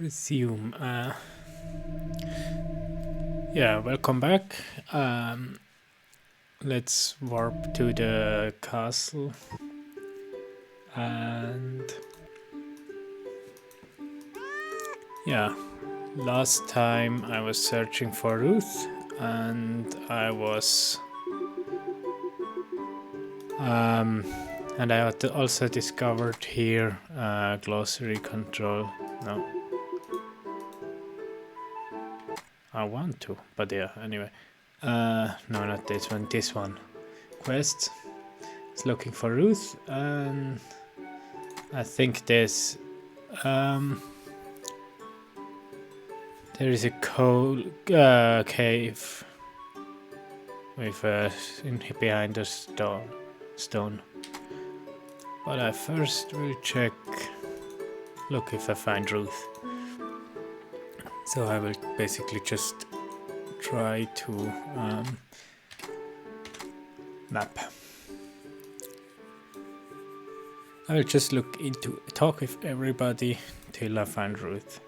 Resume. Yeah, welcome back. Let's warp to the castle. And yeah, last time I was searching for Ruth, and I was. And I also discovered here glossary control. No, I want to, but yeah, anyway. No, not this one, this one. Quest. It's looking for Ruth, and I think there's there is a cave with behind a stone. But I first will look if I find Ruth. So I will basically just try to map. I will just talk with everybody till I find Ruth.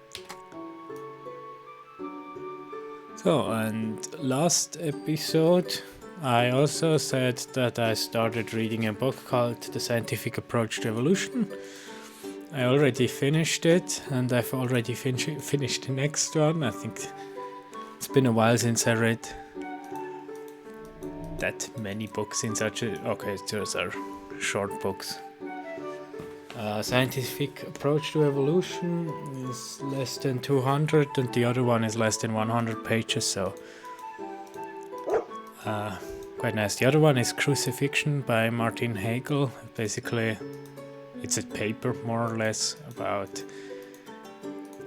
So, and last episode I also said that I started reading a book called The Scientific Approach to Evolution. I already finished it, and I've already finished the next one. I think it's been a while since I read that many books in such a... Okay, those are short books. Scientific Approach to Evolution is less than 200, and the other one is less than 100 pages, so quite nice. The other one is Crucifixion by Martin Hegel. Basically, it's a paper more or less about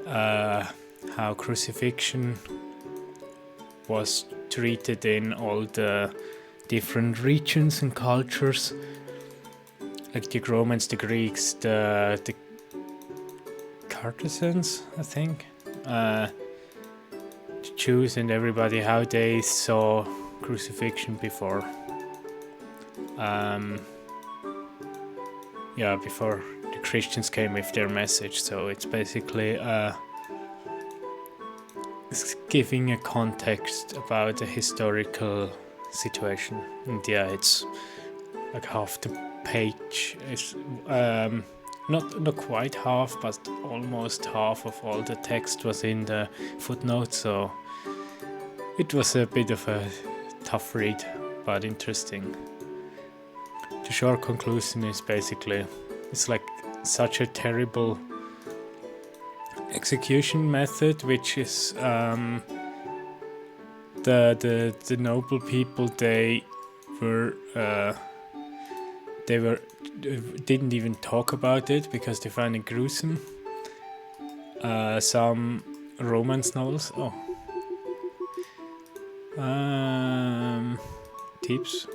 how crucifixion was treated in all the different regions and cultures, like the Romans, the Greeks, the Carthaginians, I think, the Jews and everybody, how they saw crucifixion before. Before the Christians came with their message. So it's basically it's giving a context about the historical situation. And yeah, it's like half the page is not quite half, but almost half of all the text was in the footnotes. So it was a bit of a tough read, but interesting. The short conclusion is basically it's like such a terrible execution method, which is the noble people they didn't even talk about it because they find it gruesome. Some romance novels. Tips.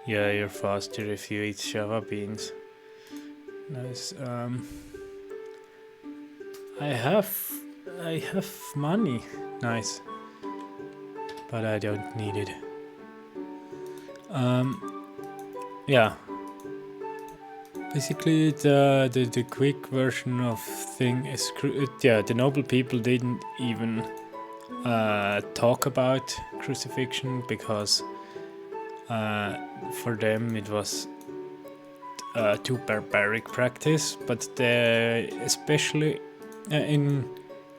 Yeah, you're faster if you eat Java beans. Nice. I have money. Nice. But I don't need it. Yeah. Basically, the quick version of thing is the noble people didn't even talk about crucifixion because for them it was too barbaric practice, but they, especially in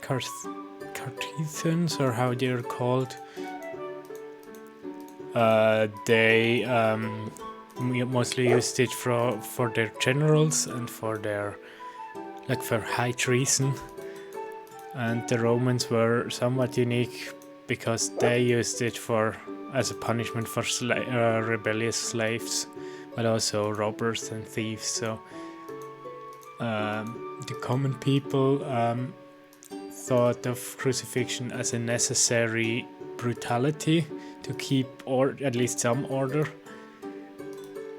Carthaginians, or how they're called, they mostly used it for their generals and for high treason. And the Romans were somewhat unique because they used it as a punishment for rebellious slaves, but also robbers and thieves. So the common people thought of crucifixion as a necessary brutality to keep at least some order.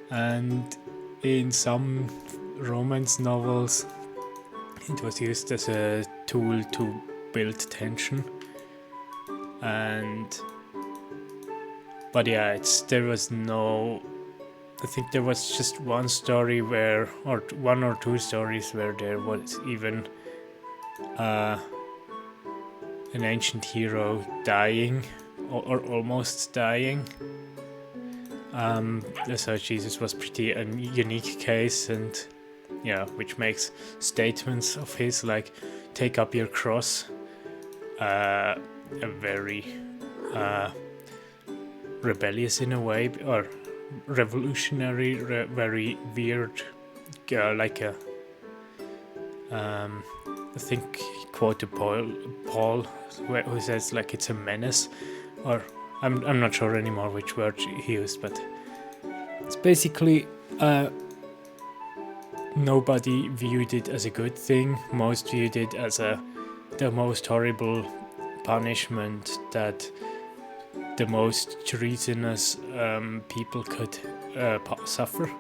And in some Romance novels, it was used as a tool to build tension. But yeah, there was no I think there was just one story where, or one or two stories where there was even an ancient hero dying, or almost dying. So Jesus was pretty a unique case, and yeah, which makes statements of his like "take up your cross" a very rebellious in a way, or revolutionary, very weird, like a I think he quoted Paul who says like it's a menace, or I'm not sure anymore which word he used, but it's basically nobody viewed it as a good thing. Most viewed it as the most horrible punishment that the most treasonous people could suffer.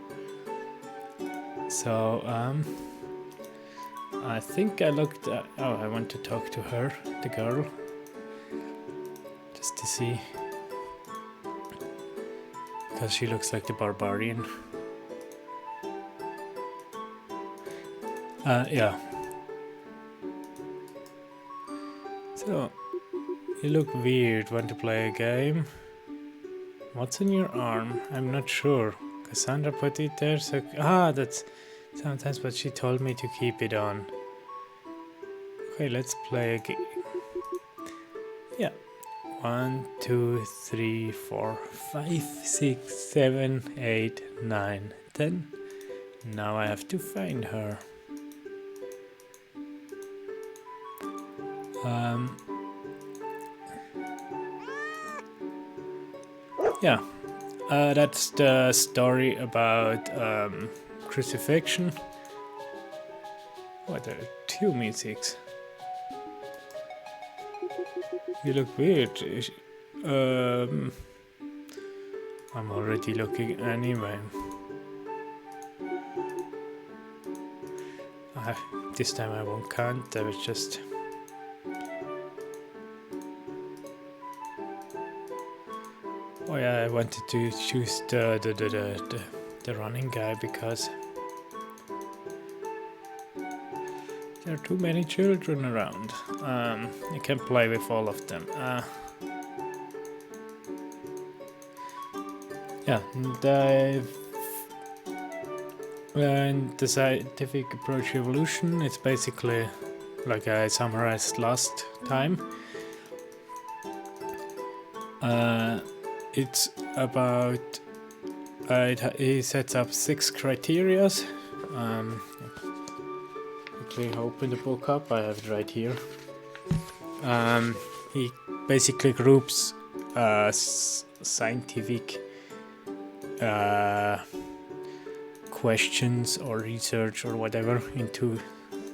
So I think I looked at, I want to talk to her, the girl, just to see, because she looks like the barbarian. Yeah. So, you look weird. Want to play a game? What's on your arm? I'm not sure. Cassandra put it there, so... that's sometimes what she told me to keep it on. Okay, let's play a game. Yeah. 1, 2, 3, 4, 5, 6, 7, 8, 9, 10. Now I have to find her. Yeah, that's the story about crucifixion. What are two musics? You look weird. I'm already looking anyway. This time I won't count. I was just... Oh yeah, I wanted to choose the running guy because there are too many children around. I can't play with all of them. Yeah, and the scientific approach to evolution, it's basically like I summarized last time. It's about he sets up 6 criteria. Quickly open the book up. I have it right here. He basically groups scientific questions or research or whatever into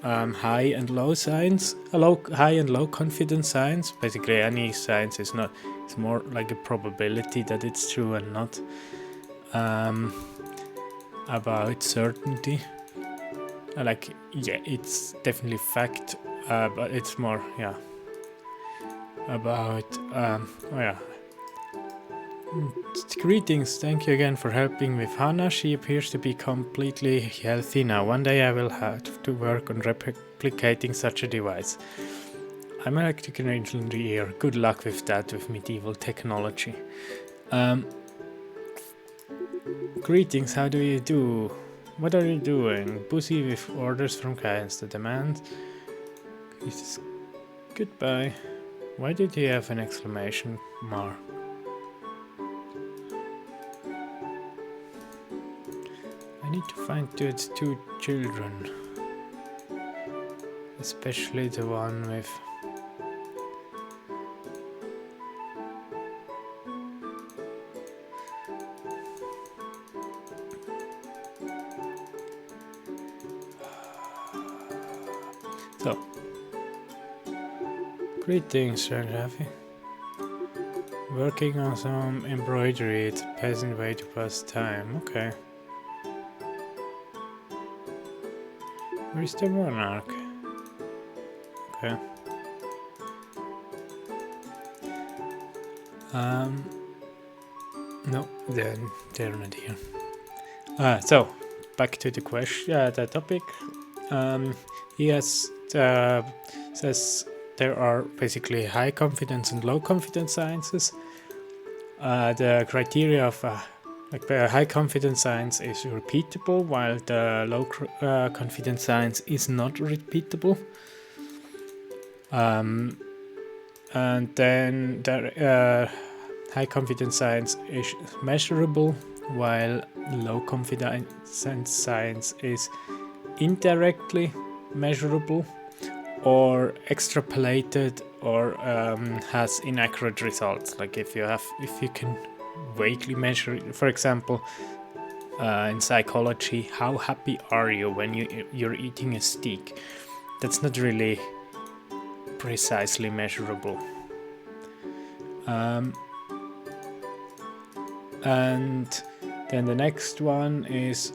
high and low science, high and low confidence science. Basically, any science is not. It's more like a probability that it's true and not about certainty. Like, yeah, it's definitely fact, but it's more, yeah, about, Greetings, thank you again for helping with Hannah. She appears to be completely healthy now. One day I will have to work on replicating such a device. I'm an electrical engineer. Good luck with that, with medieval technology. Greetings, how do you do? What are you doing? Busy with orders from clients. The demand is goodbye. Why did he have an exclamation mark? I need to find those 2 children. Especially the one with... So, greetings, Rafi. Working on some embroidery. It's a pleasant way to pass time. Okay. Where's the monarch? Okay. No, they're not here. So back to the question, the topic. He has says there are basically high confidence and low confidence sciences. The criteria of high confidence science is repeatable, while the low confidence science is not repeatable. And then the high confidence science is measurable, while low confidence science is indirectly measurable or extrapolated or has inaccurate results. Like if you can vaguely measure, for example, in psychology, how happy are you when you're eating a steak? That's not really precisely measurable. And then the next one is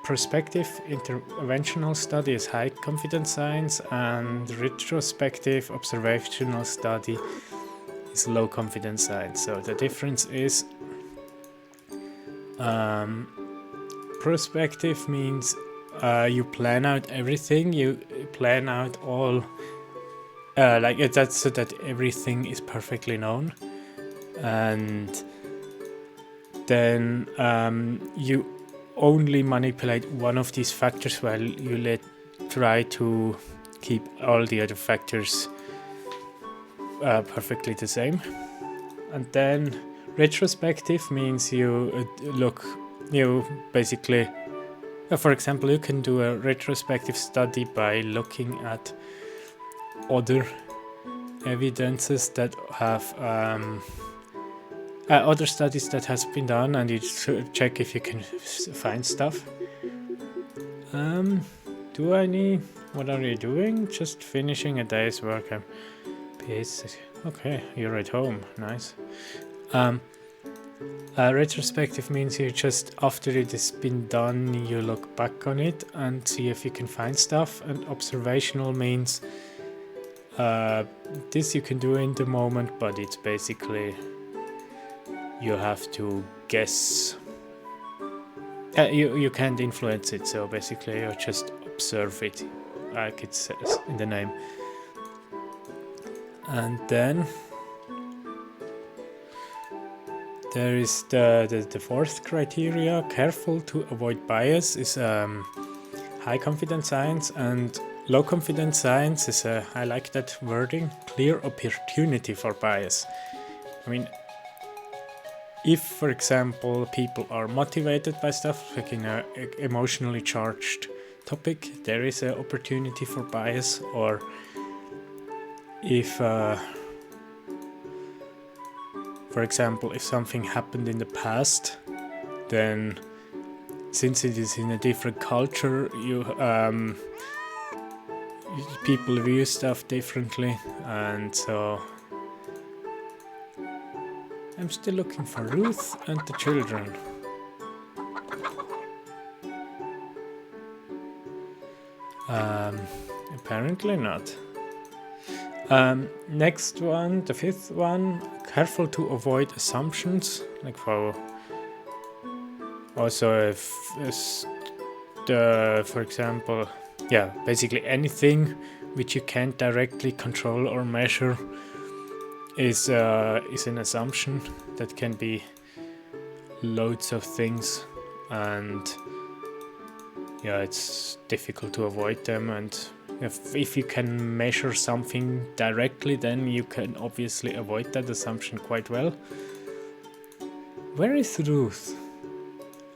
prospective interventional study is high confidence science, and retrospective observational study is low confidence science. So the difference is prospective means you plan out everything, you plan out all that's so that everything is perfectly known, and then you only manipulate one of these factors while you try to keep all the other factors perfectly the same. And then retrospective means you basically, for example, you can do a retrospective study by looking at other evidences that have other studies that has been done, and you check if you can find stuff. What are you doing? Just finishing a day's work. Okay, you're at home. Nice. Retrospective means you just, after it has been done, you look back on it and see if you can find stuff. And observational means this you can do in the moment, but it's basically you have to guess. You can't influence it, so basically you just observe it, like it says in the name. And then there is the fourth criteria, careful to avoid bias, is high confidence science, and low confidence science is I like that wording, clear opportunity for bias. I mean, if, for example, people are motivated by stuff, like in an emotionally charged topic, there is an opportunity for bias. Or if, for example, if something happened in the past, then since it is in a different culture, people view stuff differently, and so I'm still looking for Ruth and the children. Apparently not. Next one, the fifth one, careful to avoid assumptions. Like for example, basically anything which you can't directly control or measure is an assumption. That can be loads of things, and it's difficult to avoid them. And if you can measure something directly, then you can obviously avoid that assumption quite well. Where is Ruth?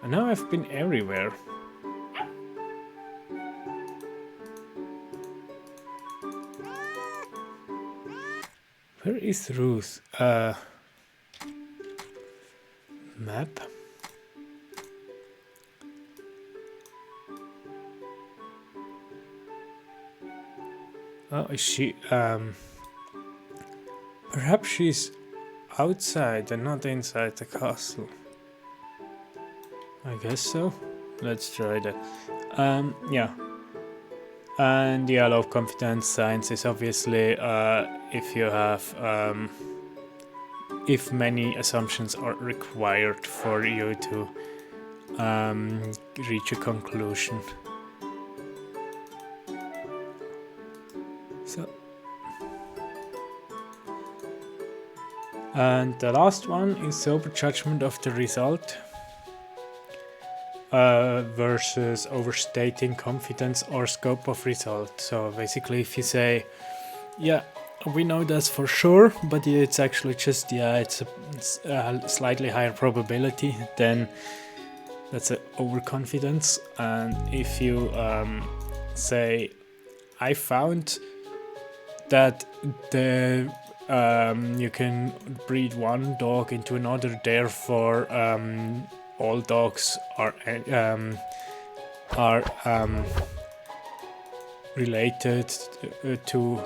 I know I've been everywhere. Where is Ruth? Map. Oh, is she? Perhaps she's outside and not inside the castle. I guess so. Let's try that. And low confidence science is obviously if you have if many assumptions are required for you to reach a conclusion. So, and the last one is sober judgment of the result versus overstating confidence or scope of result. So basically, if you say, yeah, we know that's for sure, but it's actually just, it's a slightly higher probability, then that's an overconfidence. And if you say, I found that you can breed one dog into another, therefore all dogs are related to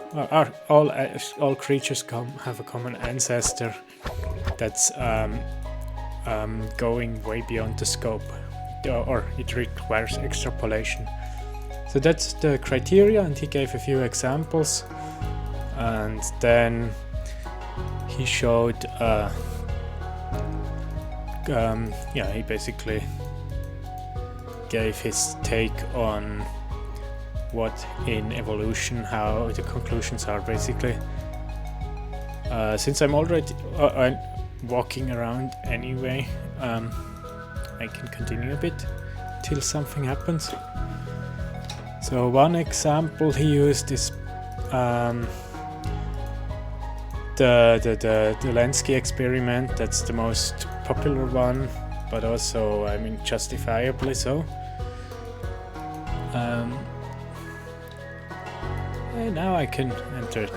all creatures have a common ancestor. That's going way beyond the scope, or it requires extrapolation. So that's the criteria, and he gave a few examples, and then he showed he basically gave his take on what in evolution, how the conclusions are basically. Since I'm already walking around anyway, I can continue a bit till something happens. So one example he used is the Lenski experiment. That's the most popular one, but also, I mean, justifiably so. And now I can enter it.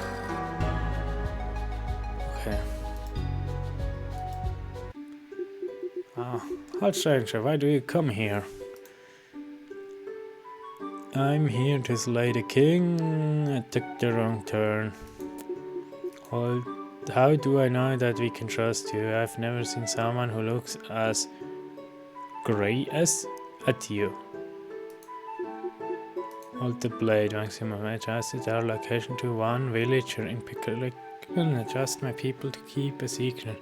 Okay. Halt, stranger, why do you come here? I'm here to slay the king. I took the wrong turn. How do I know that we can trust you? I've never seen someone who looks as grey as at you. Hold the blade, maximum. I adjusted our location to one villager in particular and adjust my people to keep a secret.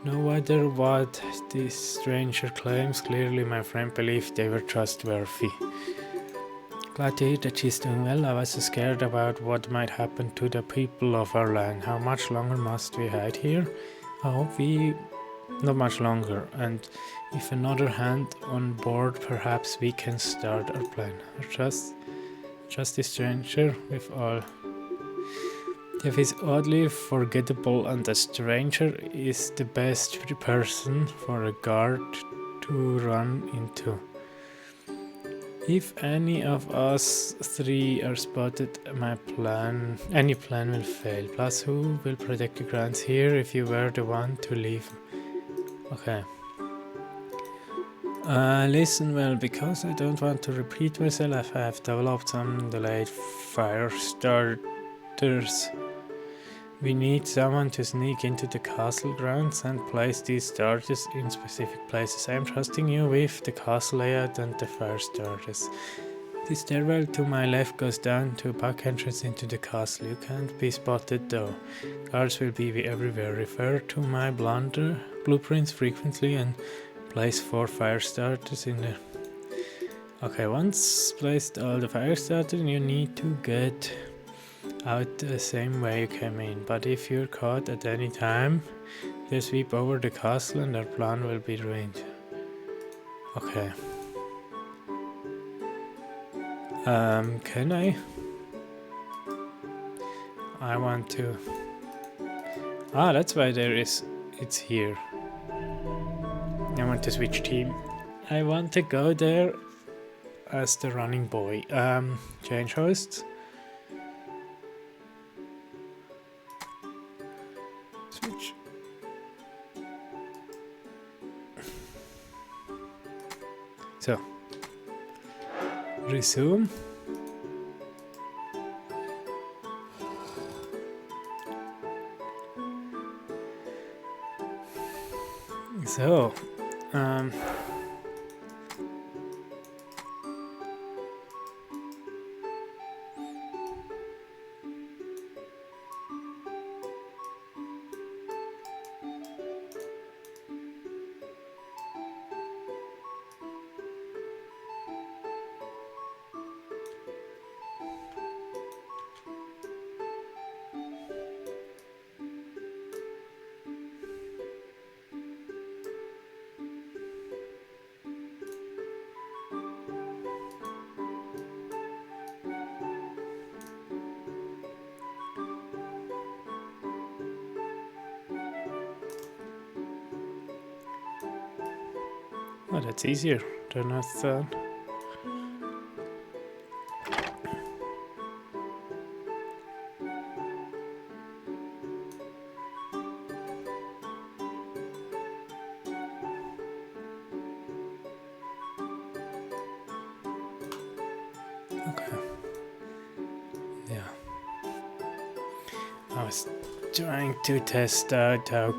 No matter what this stranger claims, clearly my friend believed they were trustworthy. Glad to hear that she's doing well. I was so scared about what might happen to the people of our land. How much longer must we hide here? I hope not much longer. And if another hand on board, perhaps we can start our plan. Trust this stranger with all. If he's oddly forgettable and a stranger is the best person for a guard to run into. If any of us three are spotted, any plan will fail. Plus, who will protect the grounds here if you were the one to leave? Okay. Listen well, because I don't want to repeat myself. I have developed some delayed fire starters. We need someone to sneak into the castle grounds and place these starters in specific places. I am trusting you with the castle layout and the fire starters. The stairwell to my left goes down to a back entrance into the castle. You can't be spotted though. Guards will be everywhere. Refer to my blueprints frequently and place 4 fire starters in there. Okay, once placed all the fire starters, you need to get out the same way you came in, but if you're caught at any time, they sweep over the castle and our plan will be ruined. Okay. Can I? I want to. That's why it's here. I want to switch team. I want to go there as the running boy. Change hosts. Switch. So, resume. So, Oh, that's easier than I thought. Okay. Yeah. I was trying to test out how.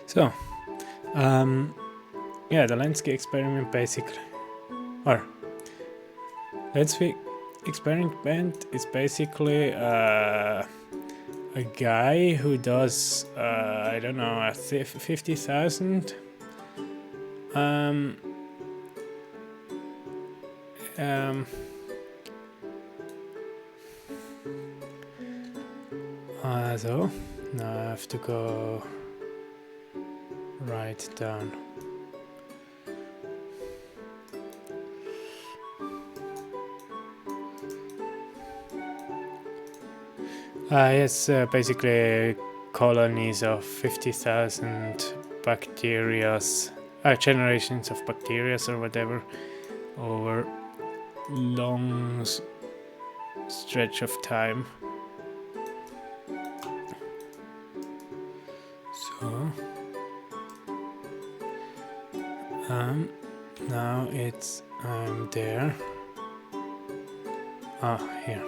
So, yeah, the Lenski experiment basically, or Lenski experiment is basically a guy who does I don't know 50,000 so now I have to go right down. Yes, basically colonies of 50,000 bacteria, generations of bacteria or whatever, over long stretch of time. So now it's there. Here.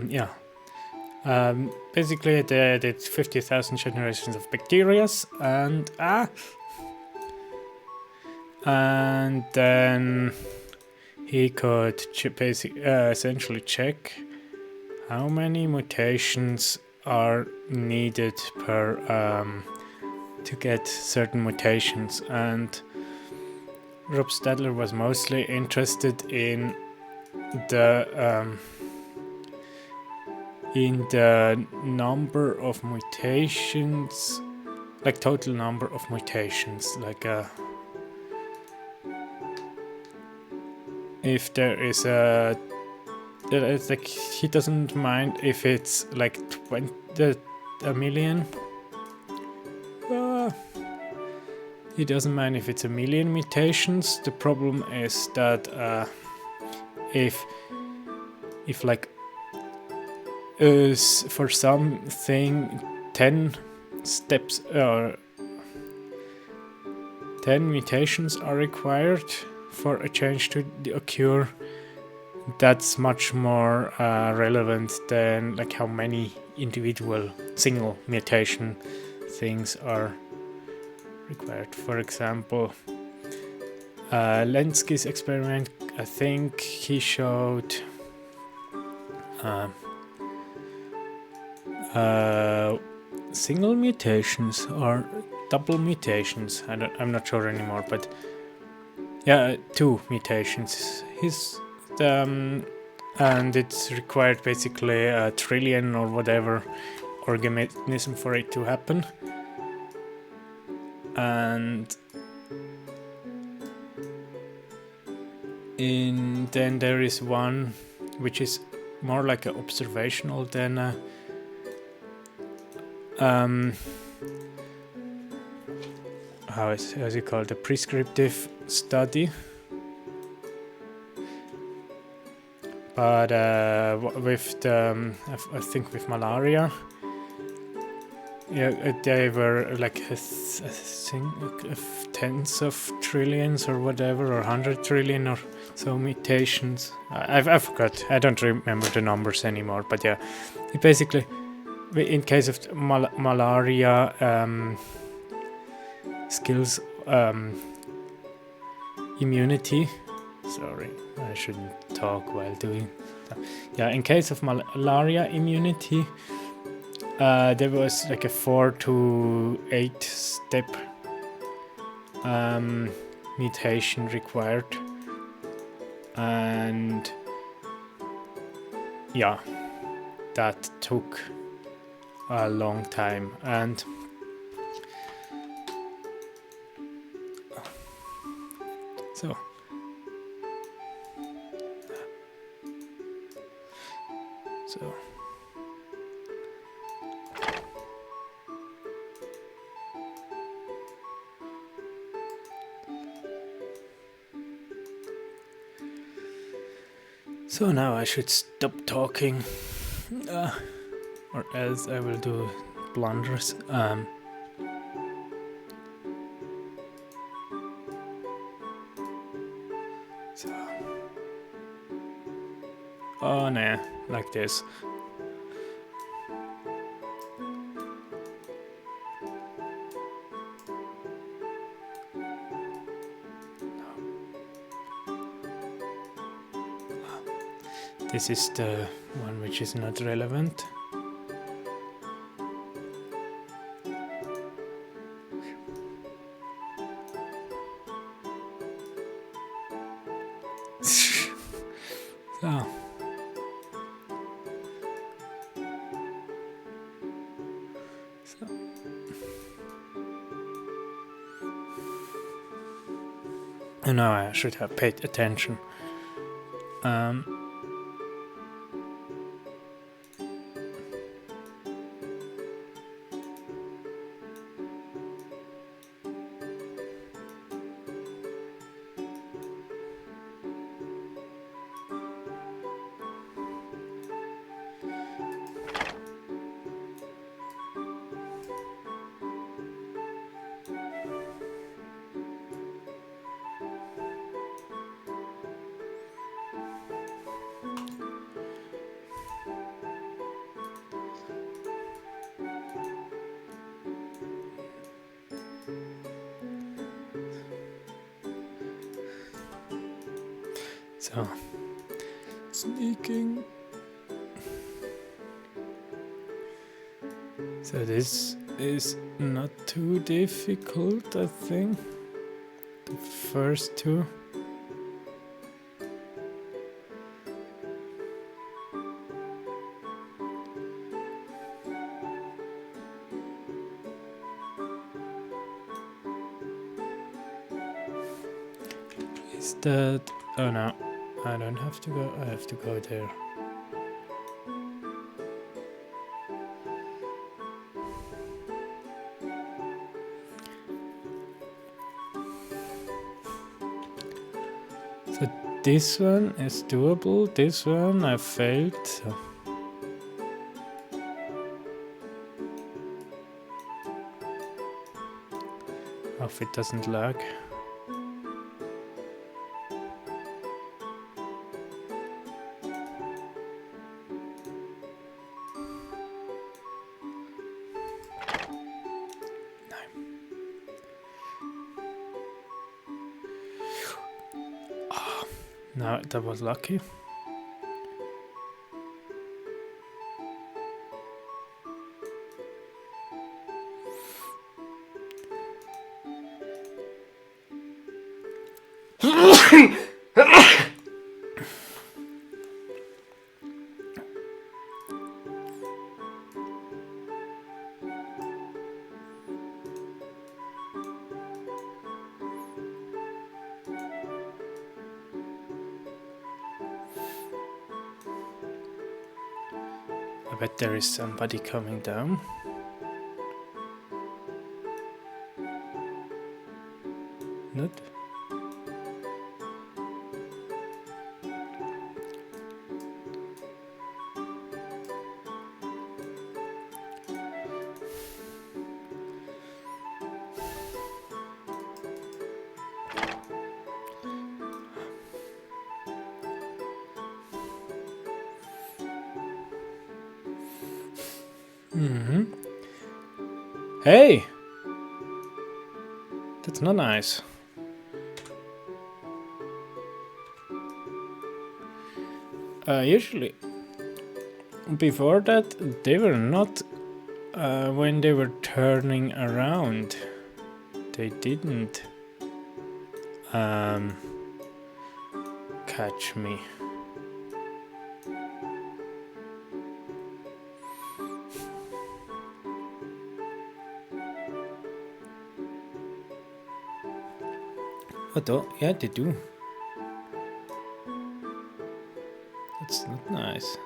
Yeah. Basically, they did 50,000 generations of bacteria, and then he could essentially check how many mutations are needed per to get certain mutations. And Rob Stadler was mostly interested in the number of mutations, like total number of mutations, like if there is it's like he doesn't mind if it's like 1 million. He doesn't mind if it's 1 million mutations. The problem is that if like for something 10 steps or 10 mutations are required for a change to occur, that's much more relevant than like how many individual single mutation things are required. For example, Lenski's experiment, I think he showed single mutations or double mutations. I'm not sure anymore, but yeah, 2 mutations. And it's required basically a trillion or whatever organism for it to happen. And then there is one which is more like an observational than a how is it called, a prescriptive study. But with I think with malaria, they were like tens of trillions or whatever, or 100 trillion or so mutations. I forgot. I don't remember the numbers anymore. But yeah, it basically, in case of malaria, skills immunity. Sorry, I shouldn't talk while doing that. Yeah, in case of malaria immunity, there was like a 4 to 8 step mutation required, and yeah, that took a long time. And so So now I should stop talking, or else I will do blunders. Oh nah, like this. This is the one which is not relevant. And now I should have paid attention. So, sneaking. So this is not too difficult, I think. The first two. Is that... Oh no, I don't have to go, I have to go there. So this one is doable, this one I failed. So. Hope it doesn't lag. No, that was lucky. I bet there is somebody coming down. Not? Mm-hmm. Hey! That's not nice. Usually, before that, they were not. When they were turning around, they didn't catch me. Although, yeah, they do. That's not nice.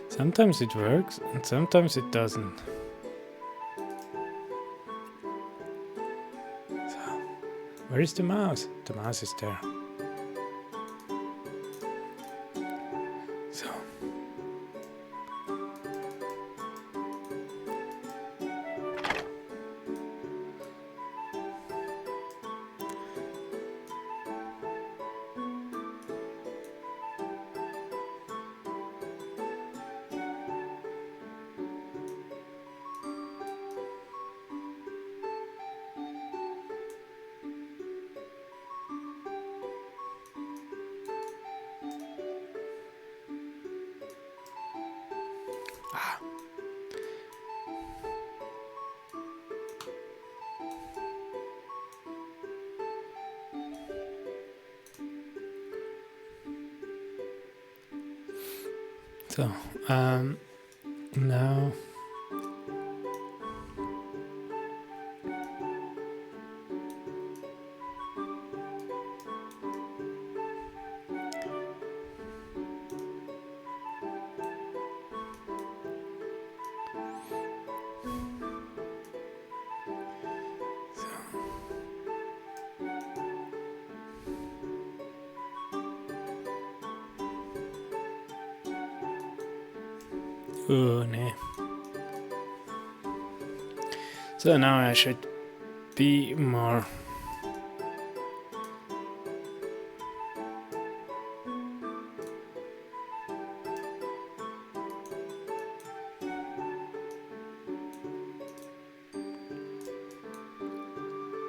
Sometimes it works and sometimes it doesn't. So, where is the mouse? The mouse is there. So. So, now. Oh, no. So now I should be more.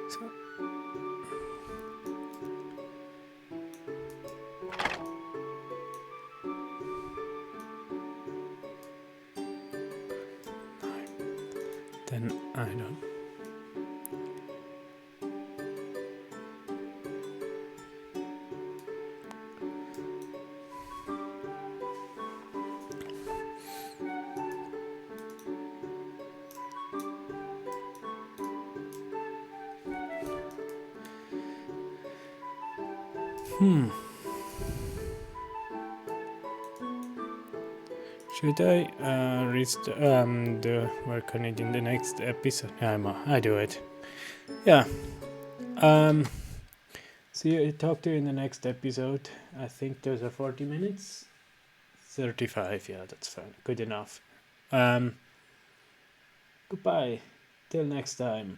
So. Then I don't. Should I the work on it in the next episode? Yeah, I do it. Yeah. See you. Talk to you in the next episode. I think those are 40 minutes. 35. Yeah, that's fine. Good enough. Goodbye. Till next time.